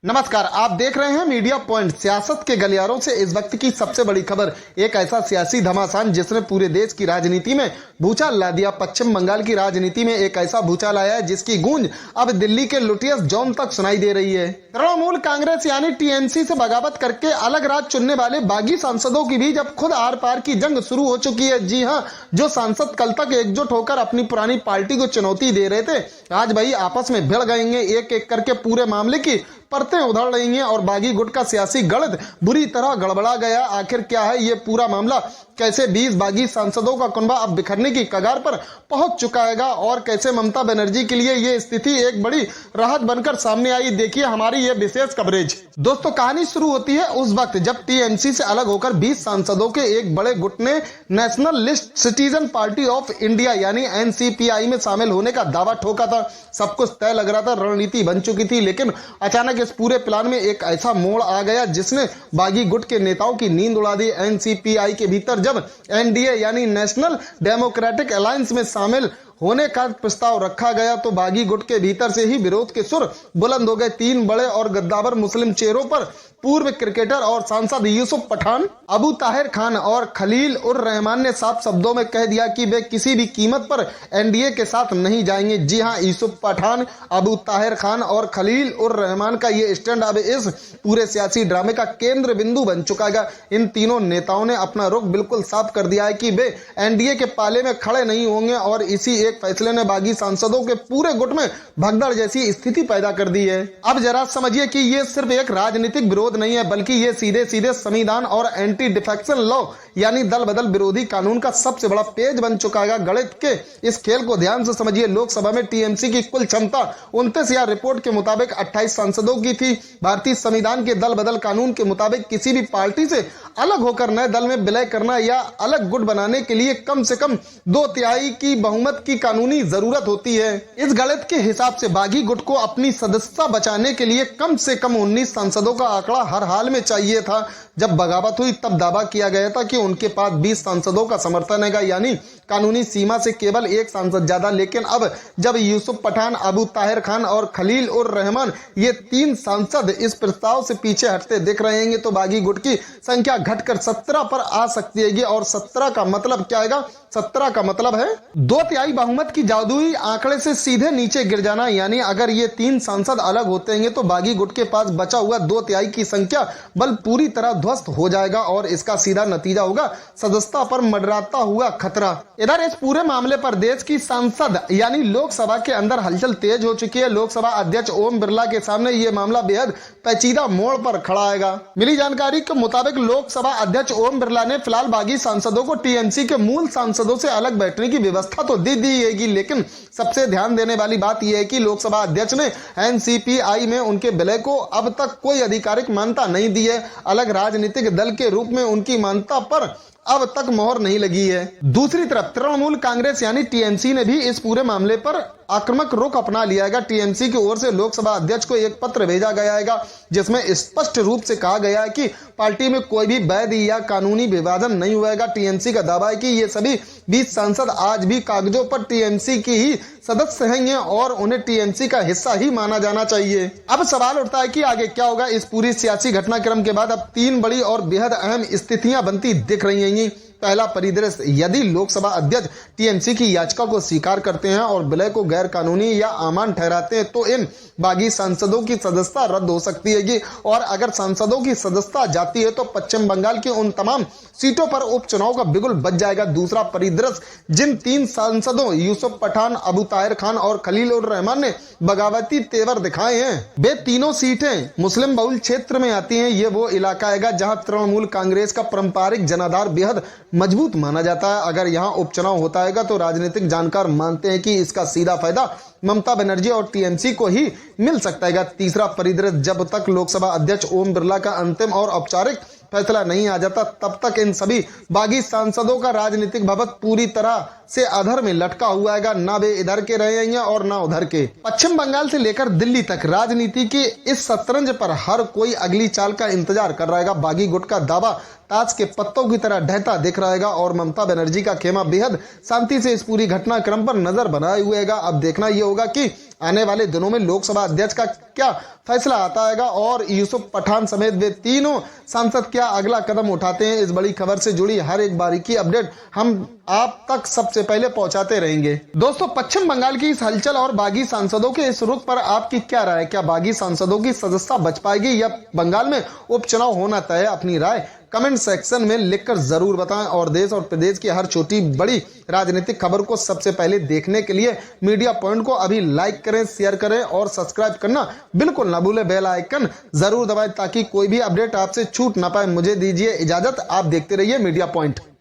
नमस्कार, आप देख रहे हैं मीडिया पॉइंट। सियासत के गलियारों से इस वक्त की सबसे बड़ी खबर, एक ऐसा सियासी घमासान जिसने पूरे देश की राजनीति में भूचाल ला दिया। पश्चिम बंगाल की राजनीति में एक ऐसा भूचाल आया है जिसकी गूंज अब दिल्ली के लुटियस जोन तक सुनाई दे रही है। तृणमूल कांग्रेस यानी टीएमसी से बगावत करके अलग राज चुनने वाले बागी सांसदों की भी जब खुद आर पार की जंग शुरू हो चुकी है। जी हाँ, जो सांसद कल तक एकजुट होकर अपनी पुरानी पार्टी को चुनौती दे रहे थे, आज भाई आपस में भिड़ गएंगे। एक एक करके पूरे मामले की परतें उधड़ रही हैं और बागी गुट का सियासी गणित बुरी तरह गड़बड़ा गया। आखिर क्या है ये पूरा मामला? कैसे 20 बागी सांसदों का कुनबा अब बिखरने की कगार पर पहुंच चुका है और कैसे ममता बनर्जी के लिए ये स्थिति एक बड़ी राहत बनकर सामने आई, देखिए हमारी ये विशेष कवरेज। दोस्तों, कहानी शुरू होती है उस वक्त जब टीएमसी से अलग होकर 20 सांसदों के एक बड़े गुट ने national list citizen party of India यानी एनसीपीआई में शामिल होने का दावा ठोका था। सब कुछ तय लग रहा था, रणनीति बन चुकी थी, लेकिन अचानक इस पूरे प्लान में एक ऐसा मोड़ आ गया जिसने बागी गुट के नेताओं की नींद उड़ा दी। एनसीपीआई के भीतर जब एनडीए यानी नेशनल डेमोक्रेटिक अलायंस में शामिल होने का प्रस्ताव रखा गया तो बागी गुट के भीतर से ही विरोध के सुर बुलंद हो गए। 3 बड़े और गद्दावर मुस्लिम चेहरों पर पूर्व क्रिकेटर और सांसद यूसुफ पठान, अबू ताहिर खान और खलील उर रहमान ने साफ शब्दों में कह दिया कि वे किसी भी कीमत पर एनडीए के साथ नहीं जाएंगे। जी हां, यूसुफ पठान, अबू ताहिर खान और खलील उर रहमान का ये स्टैंड अब इस पूरे सियासी ड्रामे का केंद्र बिंदु बन चुका है। इन तीनों नेताओं ने अपना रुख बिल्कुल साफ कर दिया है कि वे एनडीए के पाले में खड़े नहीं होंगे और इसी एक फैसले ने बागी सांसदों के पूरे गुट में भगदड़ जैसी स्थिति पैदा कर दी है। अब जरा समझिए कि ये सिर्फ एक राजनीतिक विरोध नहीं है, बल्कि ये सीधे सीधे संविधान और एंटी डिफेक्शन लॉ यानी दल बदल विरोधी कानून का सबसे बड़ा पेज बन चुका है। गणित के इस खेल को ध्यान से समझिए। लोकसभा में टीएमसी की कुल क्षमता 29 या रिपोर्ट के मुताबिक 28 सांसदों की थी। भारतीय संविधान के दल बदल कानून के मुताबिक किसी भी पार्टी से अलग होकर नए दल में विलय करना या अलग गुट बनाने के लिए कम से कम 2/3 की बहुमत की कानूनी जरूरत होती है। इस गणित के हिसाब से बागी गुट को अपनी सदस्यता बचाने के लिए कम से कम 19 सांसदों का आंकड़ा हर हाल में चाहिए था। जब बगावत हुई तब दावा किया गया था कि उनके पास 20 सांसदों का समर्थन है, यानी कानूनी सीमा से केवल एक सांसद ज्यादा। लेकिन अब जब यूसुफ पठान, अबू ताहिर खान और खलील उर रहमान ये 3 सांसद इस प्रस्ताव से पीछे हटते दिख रहे हैं तो बागी गुट की संख्या घटकर 17 पर आ सकती है। और 17 का मतलब क्या है? 17 का मतलब है 2/3 बहुमत की जादुई आंकड़े से सीधे नीचे गिर जाना। यानी अगर ये 3 सांसद अलग होते हैं तो बागी गुट के पास बचा हुआ 2/3 की संख्या बल पूरी तरह ध्वस्त हो जाएगा और इसका सीधा नतीजा होगा सदस्यता पर मंडराता हुआ खतरा। इधर इस पूरे मामले पर देश की संसद यानी लोकसभा के अंदर हलचल तेज हो चुकी है। लोकसभा अध्यक्ष ओम बिरला के सामने ये मामला बेहद पेचीदा मोड़ पर खड़ा आएगा। मिली जानकारी के मुताबिक लोकसभा अध्यक्ष ओम बिरला ने फिलहाल बागी सांसदों को टीएमसी के मूल सांसदों से अलग बैठने की व्यवस्था तो दी जाएगी, लेकिन सबसे ध्यान देने वाली बात यह है कि लोकसभा अध्यक्ष ने एनसीपीआई में उनके विलय को अब तक कोई आधिकारिक मान्यता नहीं दी है। अलग राजनीतिक दल के रूप में उनकी मान्यता पर अब तक मोहर नहीं लगी है। दूसरी तरफ तृणमूल कांग्रेस यानी टीएमसी ने भी इस पूरे मामले पर आक्रामक रुख अपना लिया है। टीएमसी की ओर से लोकसभा अध्यक्ष को एक पत्र भेजा गया है जिसमें स्पष्ट रूप से कहा गया है कि पार्टी में कोई भी वैध या कानूनी विभाजन नहीं हुएगा। टीएमसी का दावा है कि ये सभी 20 सांसद आज भी कागजों पर टीएमसी की ही सदस्य हैं और उन्हें टीएमसी का हिस्सा ही माना जाना चाहिए। अब सवाल उठता है कि आगे क्या होगा। इस पूरी सियासी घटनाक्रम के बाद अब 3 बड़ी और बेहद अहम स्थितियां बनती दिख रही हैं। पहला परिदृश्य, यदि लोकसभा अध्यक्ष टीएमसी की याचिका को स्वीकार करते हैं और विलय को गैर कानूनी या अमान्य ठहराते हैं तो इन बागी सांसदों की सदस्यता रद्द हो सकती है। और अगर सांसदों की सदस्यता जाती है तो पश्चिम बंगाल की उन तमाम सीटों पर उपचुनाव का बिगुल बज जाएगा। दूसरा परिदृश्य, जिन 3 सांसदों यूसुफ पठान, अबू ताहिर खान और खलील उर रहमान ने बगावती तेवर दिखाए हैं, वे तीनों सीटें मुस्लिम बहुल क्षेत्र में आती हैं। ये वो इलाका है जहां तृणमूल कांग्रेस का पारंपरिक जनाधार बेहद मजबूत माना जाता है। अगर यहाँ उपचुनाव होता है तो राजनीतिक जानकार मानते हैं कि इसका सीधा फायदा ममता बनर्जी और टीएमसी को ही मिल सकता है। तीसरा परिदृश्य, जब तक लोकसभा अध्यक्ष ओम बिरला का अंतिम और औपचारिक फैसला नहीं आ जाता तब तक इन सभी बागी सांसदों का राजनीतिक भविष्य पूरी तरह से अधर में लटका हुआ है। ना वे इधर के रहेंगे और ना उधर के। पश्चिम बंगाल से लेकर दिल्ली तक राजनीति के इस शतरंज पर हर कोई अगली चाल का इंतजार कर रहा है। बागी गुट का दावा ताश के पत्तों की तरह ढहता दिख रहेगा और ममता बनर्जी का खेमा बेहद शांति से इस पूरी घटनाक्रम पर नजर बनाए हुए है। अब देखना यह होगा कि आने वाले दिनों में लोकसभा अध्यक्ष का क्या फैसला आता है और यूसुफ पठान समेत वे तीनों सांसद क्या अगला कदम उठाते हैं। इस बड़ी खबर से जुड़ी हर एक बारीकी अपडेट हम आप तक सबसे पहले पहुंचाते रहेंगे। दोस्तों, पश्चिम बंगाल की इस हलचल और बागी सांसदों के इस रुख पर आपकी क्या राय? क्या बागी सांसदों की सदस्यता बच पाएगी या बंगाल में उपचुनाव होना तय? अपनी राय कमेंट सेक्शन में लिखकर जरूर बताएं और देश और प्रदेश की हर छोटी बड़ी राजनीतिक खबर को सबसे पहले देखने के लिए मीडिया पॉइंट को अभी लाइक करें, शेयर करें और सब्सक्राइब करना बिल्कुल ना भूलें। बेल आइकन जरूर दबाएं ताकि कोई भी अपडेट आपसे छूट ना पाए। मुझे दीजिए इजाजत, आप देखते रहिए मीडिया पॉइंट।